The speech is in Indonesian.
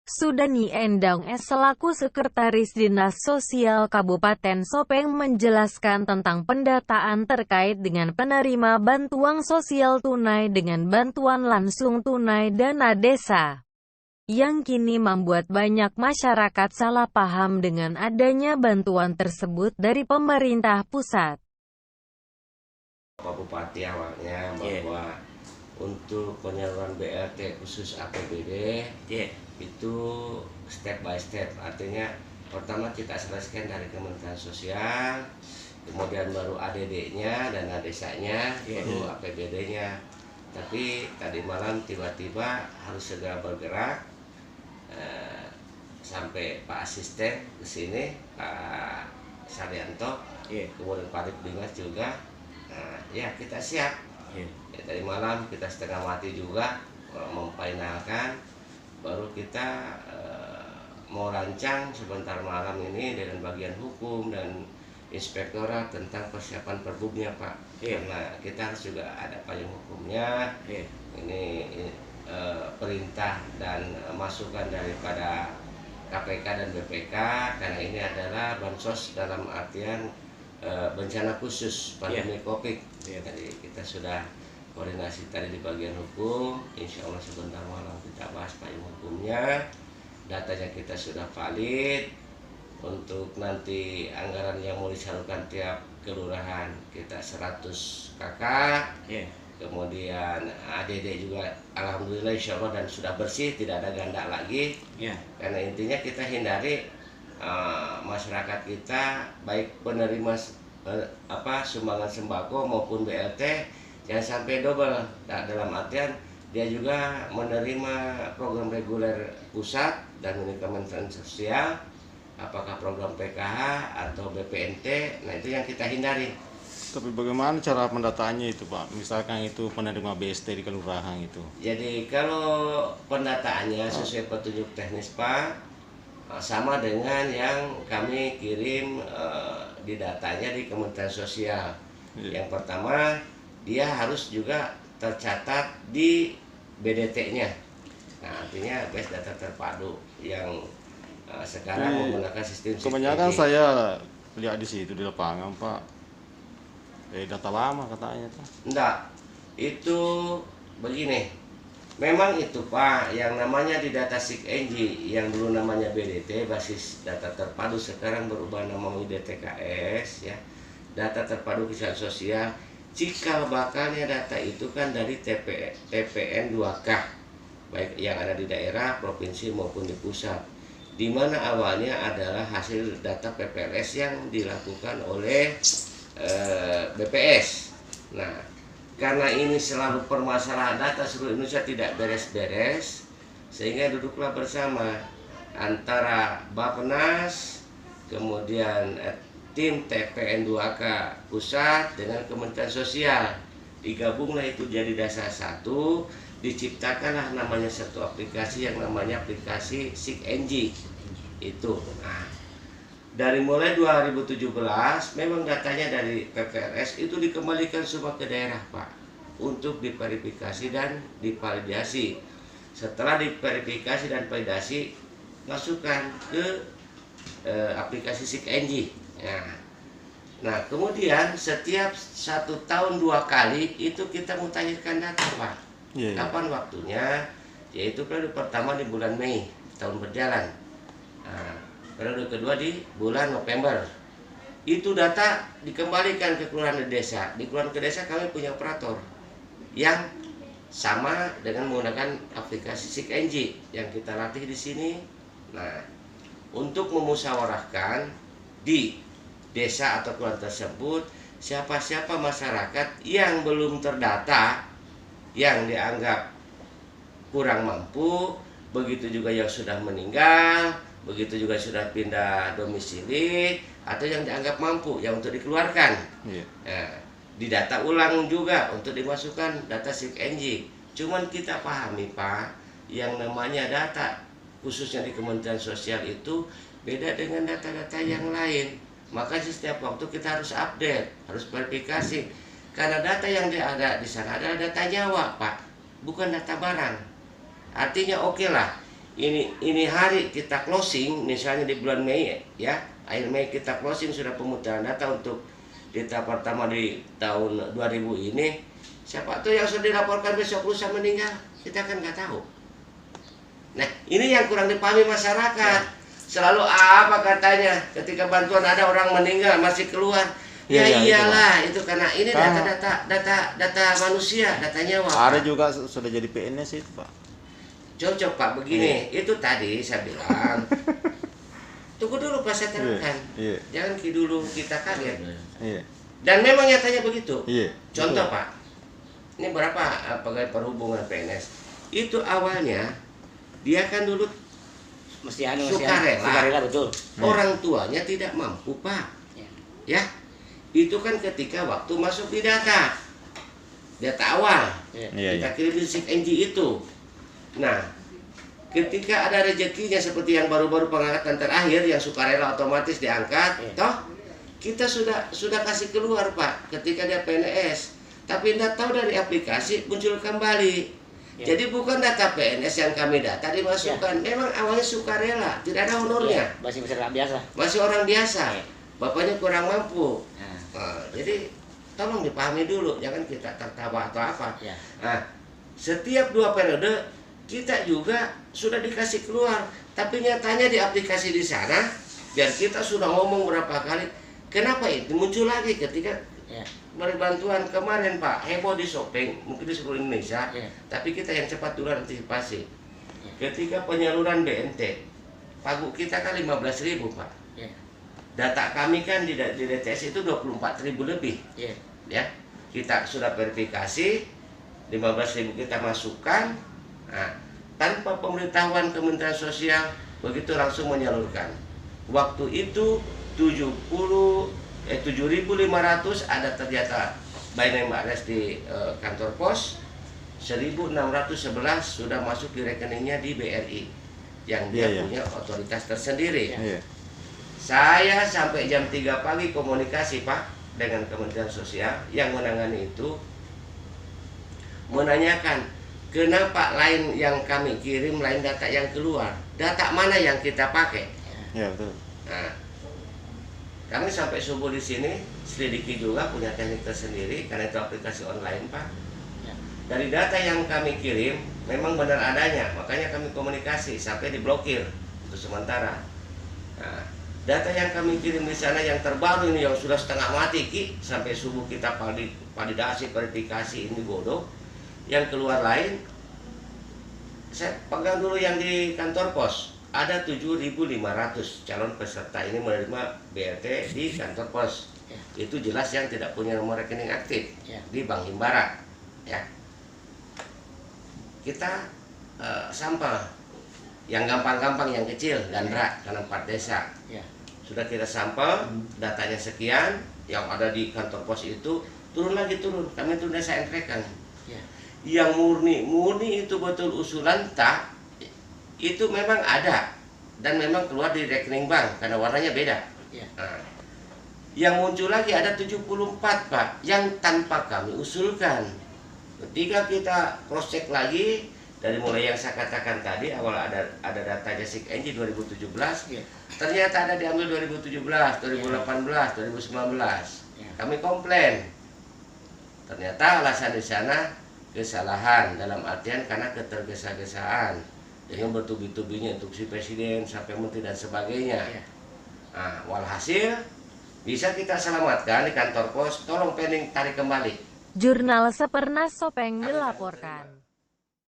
Sudani Endang S. selaku Sekretaris Dinas Sosial Kabupaten Sopeng menjelaskan tentang pendataan terkait dengan penerima bantuan sosial tunai dengan bantuan langsung tunai dana desa, yang kini membuat banyak masyarakat salah paham dengan adanya bantuan tersebut dari pemerintah pusat. Pak Bupati awalnya bahwa untuk penyaluran BLT khusus APBD itu step by step, artinya pertama kita selesaikan dari Kementerian Sosial, kemudian baru ADD-nya dan desanya, baru APBD-nya. Tapi tadi malam tiba-tiba harus segera bergerak sampai Pak Asisten ke sini, Pak Saryanto, kemudian Pak Dimas juga. Ya kita siap. Ya, tadi malam kita setengah mati juga memfinalkan, baru kita mau rancang sebentar malam ini dengan bagian hukum dan inspektorat tentang persiapan perbubnya Pak. Karena kita harus juga ada payung hukumnya. Ini perintah dan masukan daripada KPK dan BPK, karena ini adalah bansos dalam artian bencana khusus pandemi COVID. Jadi kita sudah koordinasi tadi di bagian hukum. Insya Allah sebentar malam kita bahas payung hukumnya. Datanya kita sudah valid. Untuk nanti anggaran yang mau disalurkan tiap kelurahan kita 100 KK. Kemudian ADD juga alhamdulillah insya Allah dan sudah bersih, tidak ada ganda lagi. Karena intinya kita hindari masyarakat kita, baik penerima sumbangan sembako maupun BLT, jangan sampai double. Nah, dalam artian dia juga menerima program reguler pusat dan Kementerian Sosial, apakah program PKH atau BPNT. Nah, itu yang kita hindari. Tapi bagaimana cara pendataannya itu Pak? Misalkan itu penerima BST di kelurahan itu. Jadi kalau pendataannya sesuai petunjuk teknis Pak, sama dengan yang kami kirim di datanya di Kementerian Sosial. Yang pertama, dia harus juga tercatat di BDT-nya. Nah, artinya base data terpadu yang sekarang menggunakan sistem kebanyakan saya lihat di situ di lapangan Pak, data lama katanya tuh. Enggak, itu begini. Memang itu Pak, yang namanya di data SIKNJ yang dulu namanya BDT, basis data terpadu, sekarang berubah nama menjadi DTKS ya. Data terpadu kesehatan sosial, cikal bakalnya data itu kan dari TPN 2K, baik yang ada di daerah, provinsi maupun di pusat. Di mana awalnya adalah hasil data PPLS yang dilakukan oleh BPS. Nah, karena ini selalu permasalahan data seluruh Indonesia tidak beres-beres, sehingga duduklah bersama antara Bappenas, kemudian tim TPN 2K pusat dengan Kementerian Sosial. Digabunglah itu jadi dasar satu, diciptakanlah namanya satu aplikasi yang namanya aplikasi SIKNJ itu. Nah, dari mulai 2017 memang datanya dari PPRS itu dikembalikan semua ke daerah Pak untuk diverifikasi dan divalidasi. Setelah diverifikasi dan validasi, masukkan ke aplikasi SIKNJ. Nah, kemudian setiap 1 tahun 2 kali itu kita mutakhirkan data Pak. Kapan waktunya? Yaitu periode pertama di bulan Mei tahun berjalan. Periode kedua di bulan November. Itu data dikembalikan ke kelurahan dan desa. Di kelurahan ke desa kami punya operator yang sama dengan menggunakan aplikasi SIKNJ yang kita latih di sini. Nah, untuk memusyawarahkan di desa atau kelurahan tersebut siapa-siapa masyarakat yang belum terdata, yang dianggap kurang mampu, begitu juga yang sudah meninggal, begitu juga sudah pindah domisili, atau yang dianggap mampu yang untuk dikeluarkan. Nah, didata ulang juga untuk dimasukkan data SIKNJ. Cuman kita pahami Pak, yang namanya data khususnya di Kementerian Sosial itu beda dengan data-data yang lain. Maka setiap waktu kita harus update, harus verifikasi. Karena data yang ada di sana adalah data nyawa Pak, bukan data barang. Artinya oke lah, ini hari kita closing, misalnya di bulan Mei ya, akhir Mei kita closing sudah pemutaran data untuk di tahap pertama di tahun 2000 ini, siapa tuh yang sudah dilaporkan besok lusa meninggal, kita kan nggak tahu. Nah ini yang kurang dipahami masyarakat. Selalu apa katanya ketika bantuan ada orang meninggal masih keluar. Ya, iyalah itu karena ini data manusia, data nyawa. Ada juga sudah jadi PNS itu Pak. Cocok Pak begini, itu tadi saya bilang. Tunggu dulu Pak saya terangkan. Jangan dulu kita kaget. Dan memang nyatanya begitu. Contoh Pak, ini berapa pegawai perhubungan PNS? Itu awalnya dia kan dulu sukarela, betul. Orang tuanya tidak mampu Pak. Ya, itu kan ketika waktu masuk di data awal. Kita kirim di SIG-NG itu. Nah, ketika ada rezekinya seperti yang baru-baru pengangkatan terakhir yang sukarela otomatis diangkat, toh kita sudah kasih keluar Pak ketika dia PNS, tapi tidak tahu dari aplikasi muncul kembali. Jadi bukan data PNS yang kami data dimasukkan, memang awalnya sukarela, tidak ada honornya. Masih orang biasa. Masih orang biasa, bapaknya kurang mampu. Jadi tolong dipahami dulu, jangan kita tertawa atau apa. Nah, setiap 2 periode kita juga sudah dikasih keluar, tapi nyatanya di aplikasi di sana, biar kita sudah ngomong berapa kali, kenapa itu muncul lagi ketika beri bantuan kemarin Pak, heboh di Sopeng, mungkin di seluruh Indonesia, tapi kita yang cepat dulu antisipasi. Ketika penyaluran BNT, pagu kita kan 15.000 Pak. Data kami kan di DTS itu 24.000 lebih. Ya, kita sudah verifikasi 15.000 kita masukkan. Nah, tanpa pemberitahuan Kementerian Sosial begitu langsung menyalurkan. Waktu itu 7.500 ada ternyata by name address di kantor pos, 1.611 sudah masuk di rekeningnya di BRI yang dia punya otoritas tersendiri. Saya sampai jam 3 pagi komunikasi Pak dengan Kementerian Sosial yang menangani itu, menanyakan kenapa lain yang kami kirim, lain data yang keluar, data mana yang kita pakai. Betul. Nah, kami sampai subuh di sini selidiki juga, punya teknik tersendiri karena itu aplikasi online Pak. Dari data yang kami kirim memang benar adanya, makanya kami komunikasi sampai diblokir untuk sementara. Nah, data yang kami kirim di sana yang terbaru ini yang sudah setengah mati sampai subuh kita validasi verifikasi ini bodoh. Yang keluar lain, saya pegang dulu yang di kantor pos. Ada 7.500 calon peserta ini menerima BLT di kantor pos. Itu jelas yang tidak punya nomor rekening aktif di Bank Himbara. Ya, kita sampel yang gampang-gampang, yang kecil, Gandra, karena 4 desa. Sudah kita sampel, datanya sekian, yang ada di kantor pos itu turun. Kami itu desa entrekan. Yang murni itu betul usulan tak, itu memang ada dan memang keluar di rekening bank karena warnanya beda. Nah, yang muncul lagi ada 74 Pak yang tanpa kami usulkan. Ketika kita cross check lagi dari mulai yang saya katakan tadi awal ada datanya SIG-NG 2017, ternyata ada diambil 2017, 2018, 2019. Kami komplain. Ternyata alasan di sana kesalahan dalam artian karena ketergesa-gesaan dengan bertubi-tubinya instruksi presiden sampai menteri dan sebagainya. Nah, walhasil bisa kita selamatkan di kantor pos, tolong pending tarik kembali. Jurnal Sepernas Sopeng melaporkan.